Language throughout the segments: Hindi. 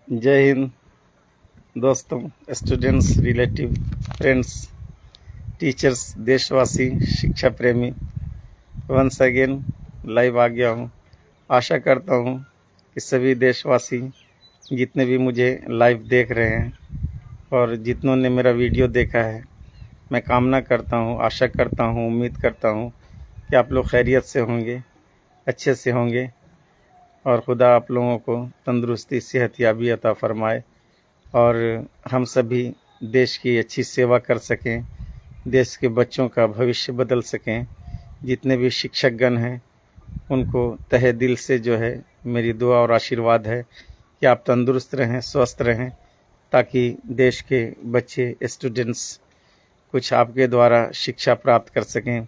जय हिंद दोस्तों, स्टूडेंट्स, रिलेटिव, फ्रेंड्स, टीचर्स, देशवासी, शिक्षा प्रेमी, वंस अगेन लाइव आ गया हूँ। आशा करता हूँ कि सभी देशवासी जितने भी मुझे लाइव देख रहे हैं और जितनों ने मेरा वीडियो देखा है, मैं कामना करता हूँ, आशा करता हूँ, उम्मीद करता हूँ कि आप लोग खैरियत से होंगे, अच्छे से होंगे और खुदा आप लोगों को तंदुरुस्ती, सेहतयाबी अता फरमाए और हम सभी देश की अच्छी सेवा कर सकें, देश के बच्चों का भविष्य बदल सकें। जितने भी शिक्षकगण हैं उनको तहे दिल से जो है मेरी दुआ और आशीर्वाद है कि आप तंदुरुस्त रहें, स्वस्थ रहें, ताकि देश के बच्चे, स्टूडेंट्स कुछ आपके द्वारा शिक्षा प्राप्त कर सकें।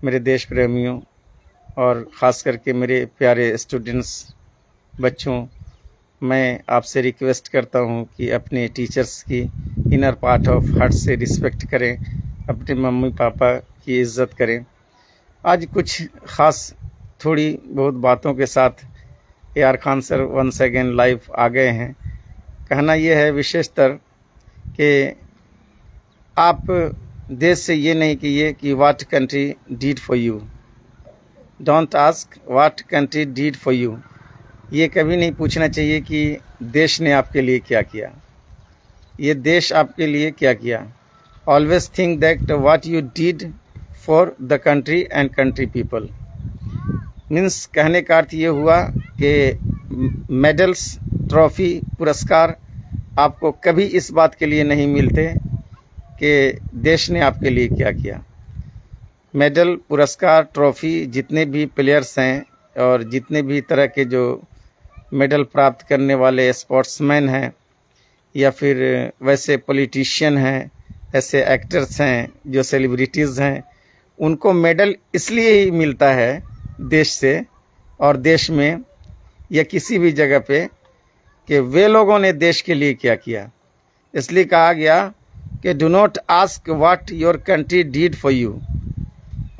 मेरे देश प्रेमियों और ख़ास करके मेरे प्यारे स्टूडेंट्स बच्चों, मैं आपसे रिक्वेस्ट करता हूं कि अपने टीचर्स की इनर पार्ट ऑफ हार्ट से रिस्पेक्ट करें, अपने मम्मी पापा की इज़्ज़त करें। आज कुछ ख़ास थोड़ी बहुत बातों के साथ AR Khan sir once again live आ गए हैं। कहना यह है विशेषतर कि आप देश से ये नहीं कहिए कि what country did for you, don't ask what country did for you. ये कभी नहीं पूछना चाहिए कि देश ने आपके लिए क्या किया, ये देश आपके लिए क्या किया। Always think that what you did for the country and country people. Means कहने का अर्थ ये हुआ कि मेडल्स, ट्रॉफी, पुरस्कार आपको कभी इस बात के लिए नहीं मिलते कि देश ने आपके लिए क्या किया। मेडल, पुरस्कार, ट्रॉफी, जितने भी प्लेयर्स हैं और जितने भी तरह के जो मेडल प्राप्त करने वाले स्पोर्ट्समैन हैं या फिर वैसे पॉलिटिशियन हैं, ऐसे एक्टर्स हैं, जो सेलिब्रिटीज़ हैं, उनको मेडल इसलिए ही मिलता है देश से और देश में या किसी भी जगह पे कि वे लोगों ने देश के लिए क्या किया। इसलिए कहा गया कि do not ask what your country did for you,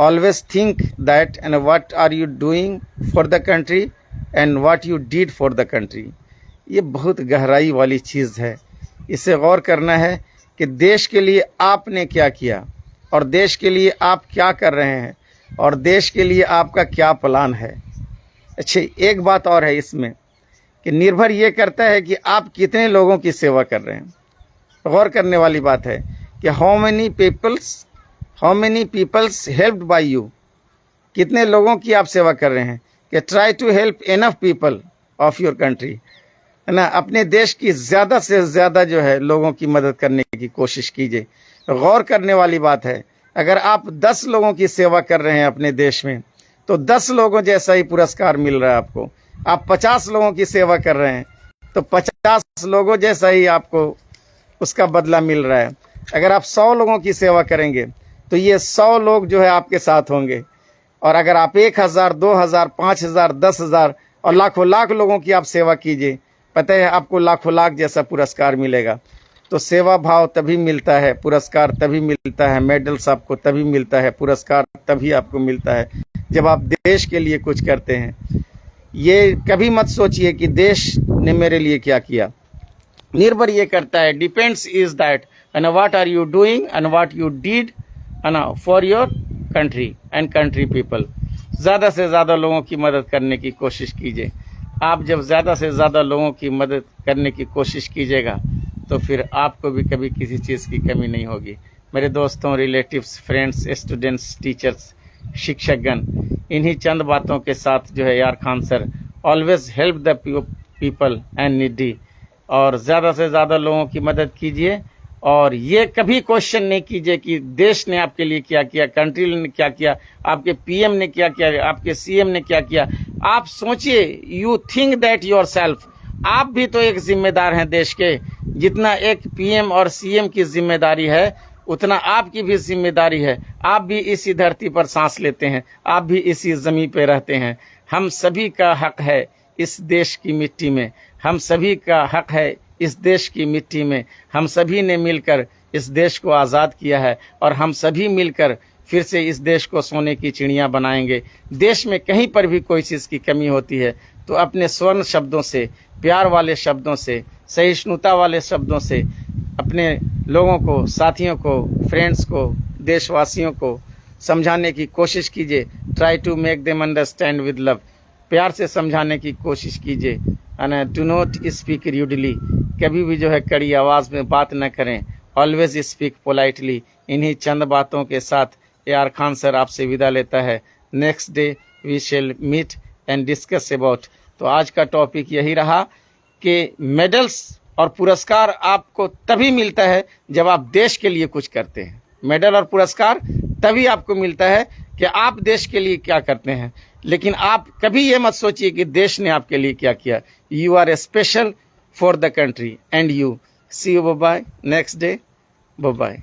always think that and what are you doing for the country and what you did for the country. ये बहुत गहराई वाली चीज़ है, इसे गौर करना है कि देश के लिए आपने क्या किया और देश के लिए आप क्या कर रहे हैं और देश के लिए आपका क्या प्लान है। अच्छा, एक बात और है इसमें कि निर्भर ये करता है कि आप कितने लोगों की सेवा कर रहे हैं। गौर करने वाली बात है कि how many peoples helped by you, कितने लोगों की आप सेवा कर रहे हैं। कि try to help enough people of your country, है ना। अपने देश की ज़्यादा से ज़्यादा जो है लोगों की मदद करने की कोशिश कीजिए। गौर करने वाली बात है, अगर आप 10 लोगों की सेवा कर रहे हैं अपने देश में तो 10 लोगों जैसा ही पुरस्कार मिल रहा है आपको। आप 50 लोगों की सेवा कर रहे हैं तो 50 लोगों जैसा ही आपको उसका बदला मिल रहा है। अगर आप 100 लोगों की सेवा करेंगे तो ये 100 लोग जो है आपके साथ होंगे। और अगर आप 1000, 2000, 5000, 10,000 और लाखों लाख लोगों की आप सेवा कीजिए, पता है आपको लाखों लाख जैसा पुरस्कार मिलेगा। तो सेवा भाव तभी मिलता है, पुरस्कार तभी मिलता है, मेडल्स आपको तभी मिलता है, पुरस्कार तभी आपको मिलता है जब आप देश के लिए कुछ करते हैं। ये कभी मत सोचिए कि देश ने मेरे लिए क्या किया। निर्भर ये करता है, depends is that and what are you doing and what you did for your country and country people. ज़्यादा से ज़्यादा लोगों की मदद करने की कोशिश कीजिए। आप जब ज़्यादा से ज़्यादा लोगों की मदद करने की कोशिश कीजिएगा तो फिर आपको भी कभी किसी चीज़ की कमी नहीं होगी। मेरे दोस्तों, रिलेटिव्स, फ्रेंड्स, स्टूडेंट्स, टीचर्स, शिक्षकगण, इन्हीं चंद बातों के साथ जो है AR Khan sir always help the people and needy, और ज़्यादा से ज़्यादा लोगों की मदद कीजिए। और ये कभी क्वेश्चन नहीं कीजिए कि देश ने आपके लिए क्या किया, कंट्री ने क्या किया, आपके PM ने क्या किया, आपके CM ने क्या किया। आप सोचिए, you think that your self, आप भी तो एक जिम्मेदार हैं देश के। जितना एक PM और CM की जिम्मेदारी है उतना आपकी भी जिम्मेदारी है। आप भी इसी धरती पर सांस लेते हैं, आप भी इसी ज़मीन पे रहते हैं। हम सभी का हक है इस देश की मिट्टी में, हम सभी का हक है इस देश की मिट्टी में। हम सभी ने मिलकर इस देश को आज़ाद किया है और हम सभी मिलकर फिर से इस देश को सोने की चिड़िया बनाएंगे। देश में कहीं पर भी कोई चीज़ की कमी होती है तो अपने स्वर्ण शब्दों से, प्यार वाले शब्दों से, सहिष्णुता वाले शब्दों से अपने लोगों को, साथियों को, फ्रेंड्स को, देशवासियों को समझाने की कोशिश कीजिए। Try to make them understand with love. प्यार से समझाने की कोशिश कीजिए। And do not speak rudely. कभी भी जो है कड़ी आवाज़ में बात न करें। Always speak politely. इन्हीं चंद बातों के साथ AR खान सर आपसे विदा लेता है। Next day we shall meet and discuss about. तो आज का टॉपिक यही रहा कि मेडल्स और पुरस्कार आपको तभी मिलता है जब आप देश के लिए कुछ करते हैं। मेडल और पुरस्कार तभी आपको मिलता है कि आप देश के लिए क्या करते हैं। लेकिन आप कभी ये मत सोचिए कि देश ने आपके लिए क्या किया। You are special for the country and you. See you, bye bye. Next day, bye bye.